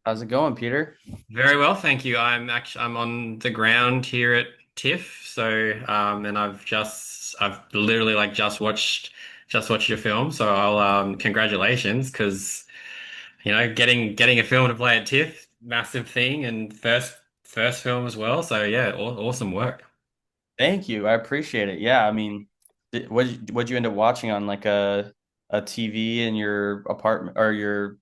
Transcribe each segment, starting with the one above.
How's it going, Peter? Very well, thank you. I'm on the ground here at TIFF, and I've literally like just watched your film. So I'll congratulations because getting a film to play at TIFF, massive thing, and first film as well. So yeah, awesome work. Thank you. I appreciate it. Yeah, I mean, what'd you end up watching on like a TV in your apartment or your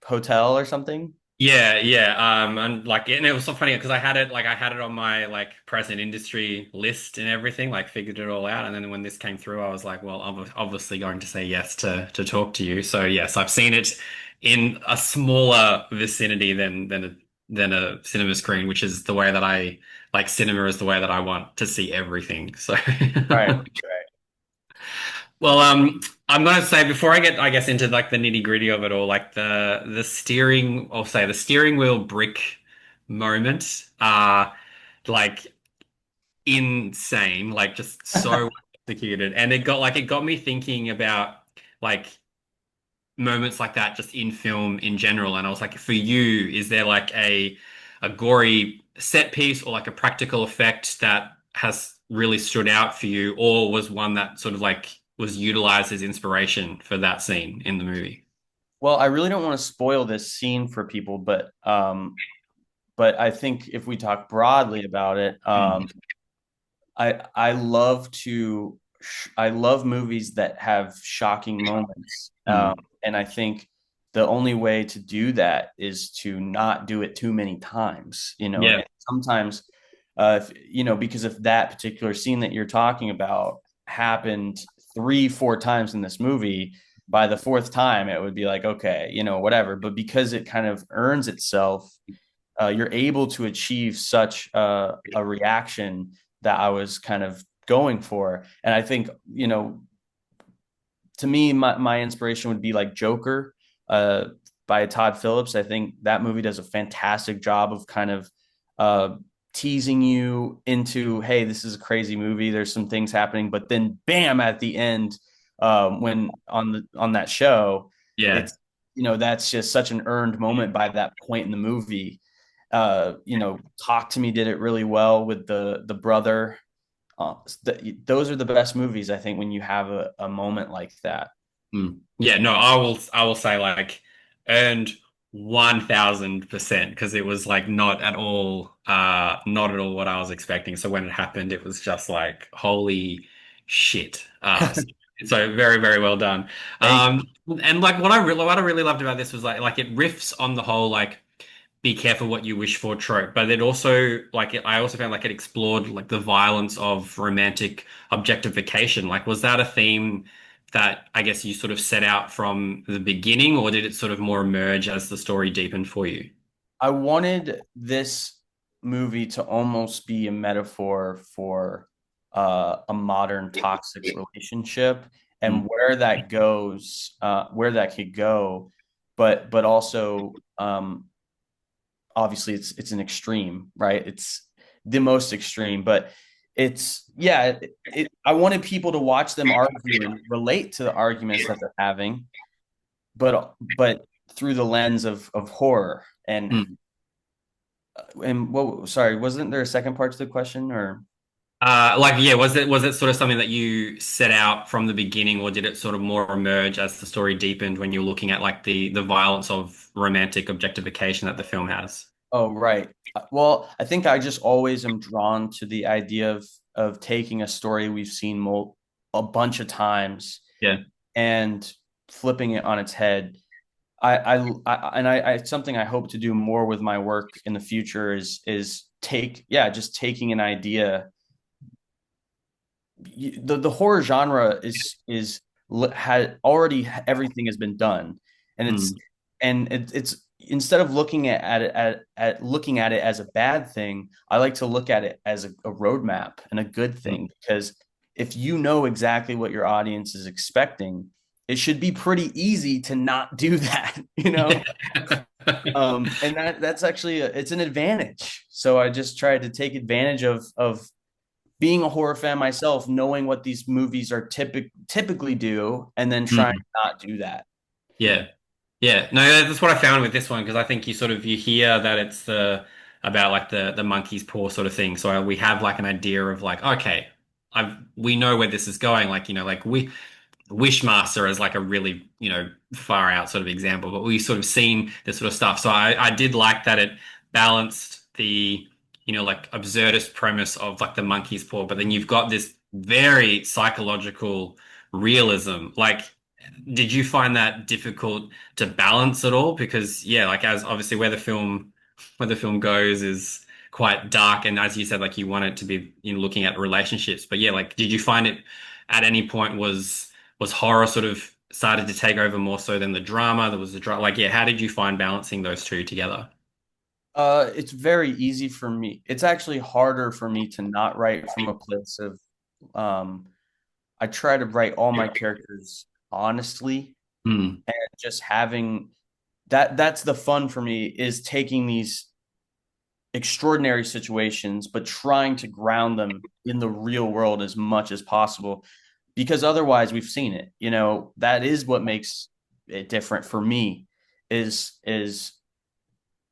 hotel or something? Yeah, yeah. And it was so funny because I had it on my like present industry list and everything, like figured it all out. And then when this came through, I was like, well, I'm obviously going to say yes to talk to you. So yes, I've seen it in a smaller vicinity than a cinema screen, which is the way that I like cinema is the way that I want to see everything. So Right, right. Well, I'm gonna say before I get, I guess, into like the nitty-gritty of it all, like the steering, I'll say the steering wheel brick moment are like insane, like just so well executed, and it got me thinking about like moments like that just in film in general. And I was like, for you, is there like a gory set piece or like a practical effect that has really stood out for you, or was one that sort of like was utilized as inspiration for that scene in the movie? Well, I really don't want to spoil this scene for people, but I think if we talk broadly about it, Mm. I love I love movies that have shocking moments. Mm. And I think the only way to do that is to not do it too many times, Yeah. and sometimes because if that particular scene that you're talking about happened 3, 4 times in this movie, by the fourth time it would be like, okay, whatever. But because it kind of earns itself, you're able to achieve such a reaction that I was kind of going for. And I think, to me, my inspiration would be like Joker uh, by Todd Phillips. I think that movie does a fantastic job of kind of uh, teasing you into, hey, this is a crazy movie. There's some things happening, but then bam, at the end, when on that show, Yeah. it's that's just such an earned moment by that point in the movie. Talk to Me did it really well with the brother. Those are the best movies, I think, when you have a moment like that. Mm. Yeah, no, I will say like earned 1000% because it was like not at all what I was expecting. So when it happened, it was just like holy shit. So very, very well done. Thank Um and like what I really loved about this was like it riffs on the whole like be careful what you wish for trope, but it also I also found like it explored like the violence of romantic objectification. Like, was that a theme that I guess you sort of set out from the beginning, or did it sort of more emerge as the story deepened for you? I wanted this movie to almost be a metaphor for a modern toxic relationship and Mm. where that could go, but also obviously it's an extreme, right? It's the most extreme, but it's yeah. I wanted people to watch them argue and relate to the arguments that they're having, but through the lens of horror Mm. and what? Sorry, wasn't there a second part to the question or? Yeah, was it sort of something that you set out from the beginning, or did it sort of more emerge as the story deepened when you're looking at like the violence of romantic objectification that the film has? Oh, right. Well, I think I just always am drawn to the idea of taking a story we've seen a bunch of times Yeah. and flipping it on its head. I it's something I hope to do more with my work in the future is just taking an idea. The horror genre is had already everything has been done, and Mm. it's instead of looking at it looking at it as a bad thing, I like to look at it as a roadmap and a good Mm. thing, because if you know exactly what your audience is expecting, it should be pretty easy to not do that, and that's actually it's an advantage. So I just tried to take advantage of being a horror fan myself, knowing what these movies are typically do, and then trying Mm. to not do that. Yeah. Yeah, no, that's what I found with this one because I think you hear that it's the about like the monkey's paw sort of thing. So we have like an idea of like, okay, we know where this is going. Like, like we Wishmaster as like a really, far out sort of example, but we've sort of seen this sort of stuff. So I did like that it balanced the, like absurdist premise of like the monkey's paw, but then you've got this very psychological realism. Like, did you find that difficult to balance at all? Because yeah, like as obviously where the film goes is quite dark, and as you said, like you want it to be, looking at relationships. But yeah, like did you find it at any point was horror sort of started to take over more so than the drama? There was the drama. Like, yeah, how did you find balancing those two together? It's very easy for me. It's actually harder for me to not write from a place of, um, I try to write all my characters honestly, Hmm. and just having that's the fun for me, is taking these extraordinary situations, but trying to ground them in the real world as much as possible. Because otherwise, we've seen it. That is what makes it different for me. Is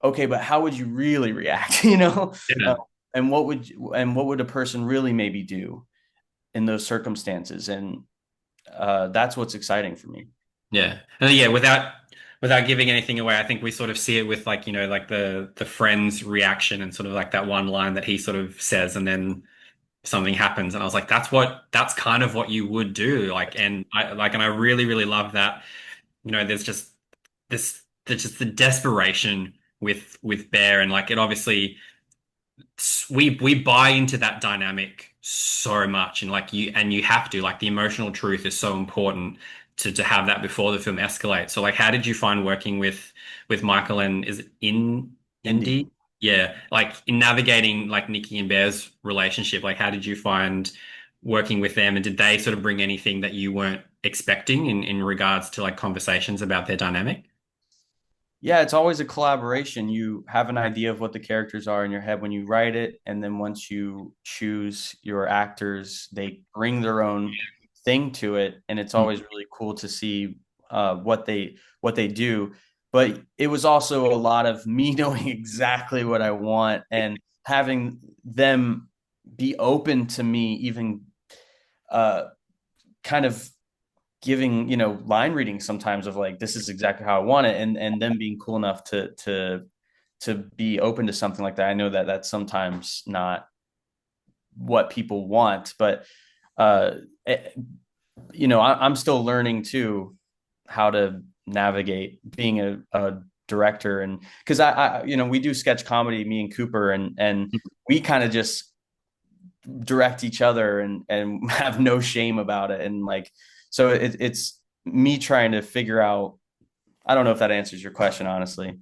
okay, but how would you really react? Uh, Yeah. and what would a person really maybe do in those circumstances? And that's what's exciting for me. Yeah. And yeah, without giving anything away, I think we sort of see it with like, like the friend's reaction and sort of like that one line that he sort of says and then something happens. And I was like, that's kind of what you would do. Like, and I really, really love that. There's just there's just the desperation with Bear and like it obviously we buy into that dynamic so much and like you have to like the emotional truth is so important to have that before the film escalates. So like how did you find working with Michael and is it in Indy. Indy? Yeah, like in navigating like Nikki and Bear's relationship, like how did you find working with them and did they sort of bring anything that you weren't expecting in regards to like conversations about their dynamic? Yeah, it's always a collaboration. You have an idea of what the characters are in your head when you write it, and then once you choose your actors, they bring their own thing to it, and it's always really cool to see what they do. But it was also a lot of me knowing exactly what I want and having them be open to me, even uh, kind of giving line reading sometimes of like, this is exactly how I want it, and them being cool enough to be open to something like that. I know that that's sometimes not what people want, but uh it, I'm still learning too how to navigate being a director. And because we do sketch comedy, me and Cooper, and we kind of just direct each other and have no shame about it. And like, so it's me trying to figure out. I don't know if that answers your question, honestly.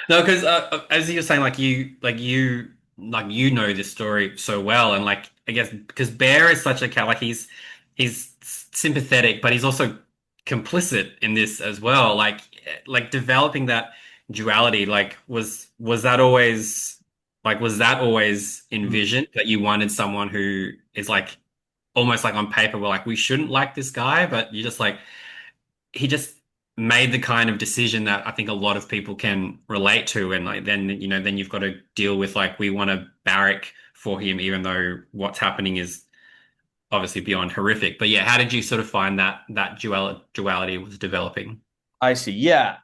No, because as you're saying, like you know this story so well, and like I guess because Bear is such a cat, like he's sympathetic, but he's also complicit in this as well. Like developing that duality, like was that always envisioned that you wanted someone who is like almost like on paper, we're like we shouldn't like this guy, but you just like he just made the kind of decision that I think a lot of people can relate to. And like then you've got to deal with like we want to barrack for him, even though what's happening is obviously beyond horrific. But yeah, how did you sort of find that duality was developing? I see. Yeah,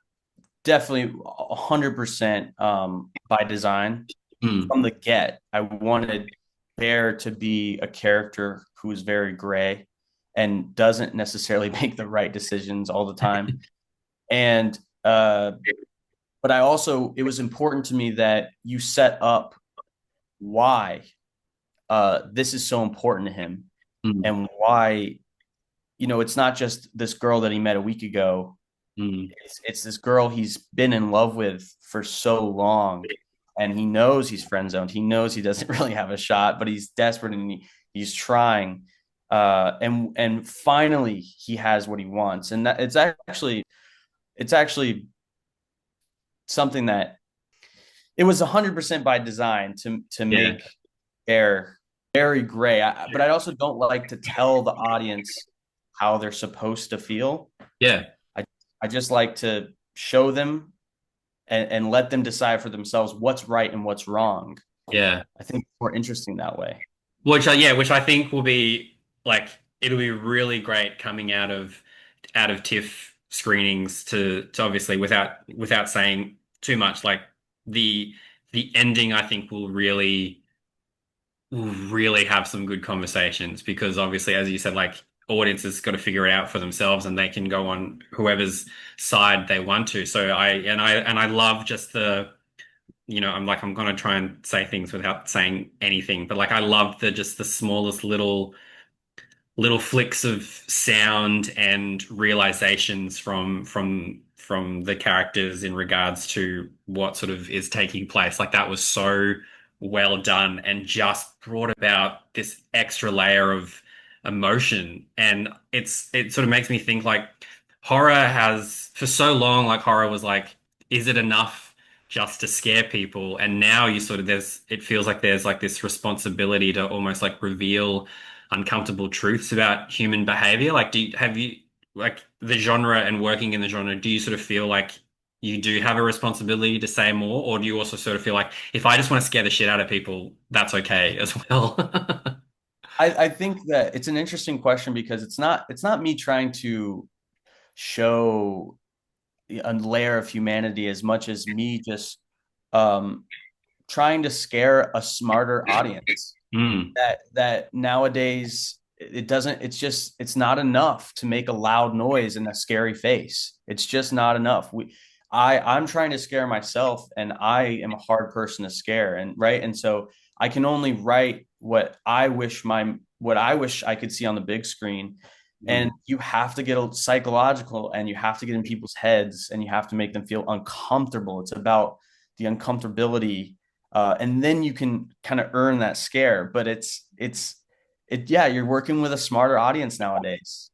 definitely 100% by design. Mm, From the get, I wanted Bear to be a character who is very gray and doesn't necessarily make the right decisions all the time. And but I also, it was important to me that you set up why this is so important to him, mm, and why it's not just this girl that he met a week ago. mm. It's this girl he's been in love with for so long, and he knows he's friend zoned. He knows he doesn't really have a shot, but he's desperate, and he's trying. And finally he has what he wants, and that it's actually something that it was 100% by design to Yeah. make Air very gray. But I also don't like to tell the audience how they're supposed to feel. Yeah. I I just like to show them and let them decide for themselves what's right and what's wrong. Yeah. I think it's more interesting that way. Which I think will be like it'll be really great coming out of TIFF screenings to obviously without saying too much, like the the ending I think will really have some good conversations because obviously as you said, like audiences got to figure it out for themselves and they can go on whoever's side they want to. So I love just the I'm gonna try and say things without saying anything, but like I love the just the smallest little flicks of sound and realizations from the characters in regards to what sort of is taking place. Like that was so well done and just brought about this extra layer of emotion. And it sort of makes me think like horror has for so long, like horror was like, is it enough just to scare people? And now you sort of there's it feels like there's like this responsibility to almost like reveal uncomfortable truths about human behavior? Like, have you like the genre and working in the genre, do you sort of feel like you do have a responsibility to say more, or do you also sort of feel like if I just want to scare the shit out of people, that's okay as well? I think that it's an interesting question because it's not me trying to show a layer of humanity as much as me just um, trying to scare a smarter audience. Mm, That nowadays it doesn't. It's not enough to make a loud noise and a scary face. It's just not enough. I'm trying to scare myself, and I am a hard person to scare, and right, and so I can only write what I wish I could see on the big screen. And mm. you have to get psychological and you have to get in people's heads and you have to make them feel uncomfortable. It's about the uncomfortability, and then you can kind of earn that scare. But yeah, you're working with a smarter audience nowadays.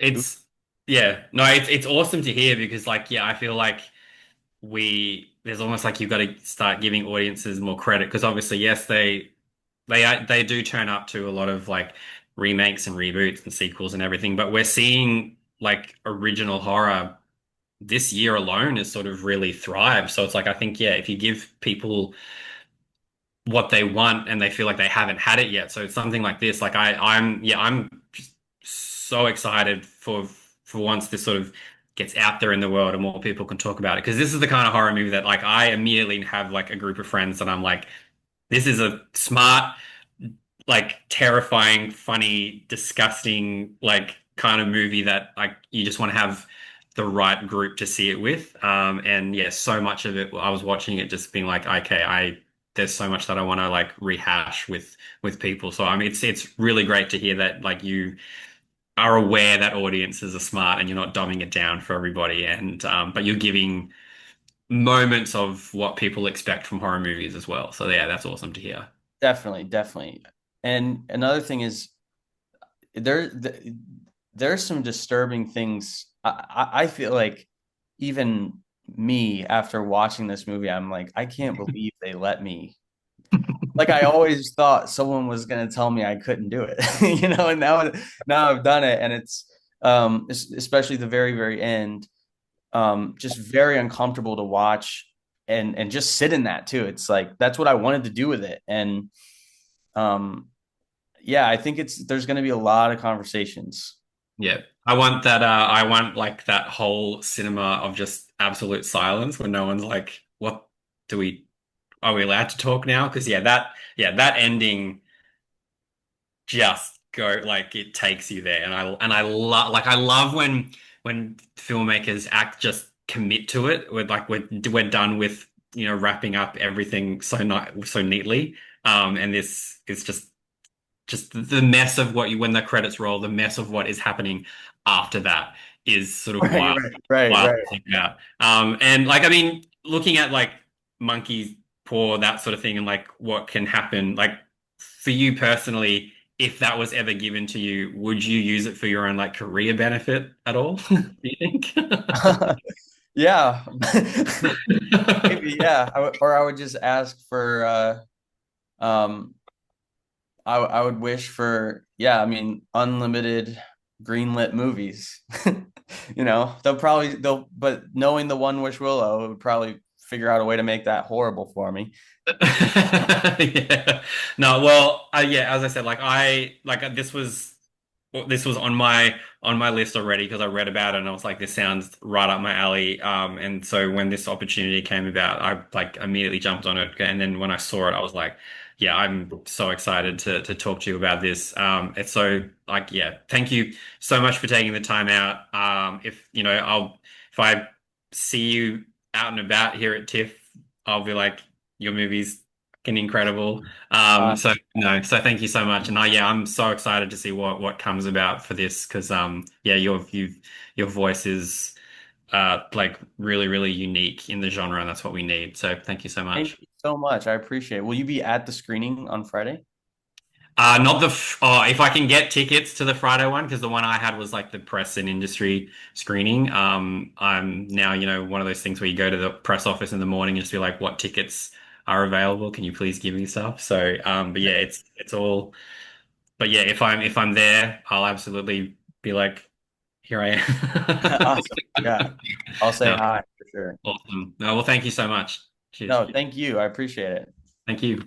It's yeah, no, it's awesome to hear because like yeah, I feel like we there's almost like you've got to start giving audiences more credit because obviously yes they do turn up to a lot of like remakes and reboots and sequels and everything, but we're seeing like original horror this year alone has sort of really thrived. So it's like I think yeah, if you give people what they want and they feel like they haven't had it yet, so it's something like this. Like I'm just so excited for once this sort of gets out there in the world and more people can talk about it because this is the kind of horror movie that like I immediately have like a group of friends that I'm like, this is a smart like terrifying, funny, disgusting, like kind of movie that like you just want to have the right group to see it with. And yeah, so much of it, I was watching it just being like, okay, there's so much that I want to like rehash with people. So I mean, it's really great to hear that like you are aware that audiences are smart and you're not dumbing it down for everybody, and but you're giving moments of what people expect from horror movies as well. So yeah, that's awesome to hear. Definitely, definitely. And another thing is there th- there's some disturbing things. I feel like even me after watching this movie, I'm like, I can't believe they let me. Like I always thought someone was gonna tell me I couldn't do it, and now I've done it, and it's especially the very, very end, just very uncomfortable to watch and just sit in that too. It's like that's what I wanted to do with it. And um yeah, I think there's gonna be a lot of conversations. Yeah. I want that I want like that whole cinema of just absolute silence when no one's like, what do we are we allowed to talk now? Because yeah, that ending just go like it takes you there. And I love like I love when filmmakers act just commit to it. We're done with, wrapping up everything so neatly. And this is just the mess of what you when the credits roll, the mess of what is happening after that is sort of Right, wild, right, right, wild right. to think about. And like I mean, looking at like monkey's paw, that sort of thing, and like what can happen, like for you personally, if that was ever given to you, would you use it for your own like career benefit at all? Do you think? Yeah. Maybe, yeah. Or I would just ask for I would wish for, yeah, I mean, unlimited. greenlit movies. They'll but knowing the One Wish Willow, it would probably figure out a way to make that horrible for me. Yeah. No, well, yeah, as I said, this was on my list already because I read about it and I was like, this sounds right up my alley. And so when this opportunity came about, I like immediately jumped on it. And then when I saw it, I was like, yeah, I'm so excited to talk to you about this. It's so like, yeah, thank you so much for taking the time out. If you know, if I see you out and about here at TIFF, I'll be like, your movie's fucking incredible. Uh, So no, so thank you so much. And yeah, I'm so excited to see what comes about for this because yeah, your voice is like really, really unique in the genre, and that's what we need. So thank you so Thank much. you so much. I appreciate it. Will you be at the screening on Friday? Not the f oh, if I can get tickets to the Friday one, because the one I had was like the press and industry screening. I'm now, one of those things where you go to the press office in the morning and just be like, what tickets are available? Can you please give me stuff? So, but yeah, it's all. But yeah, if I'm there, I'll absolutely be like, here I am. Awesome. Yeah. I'll say No, hi for sure. awesome. No, well, thank you so much. Cheers. No, thank you. I appreciate it. Thank you.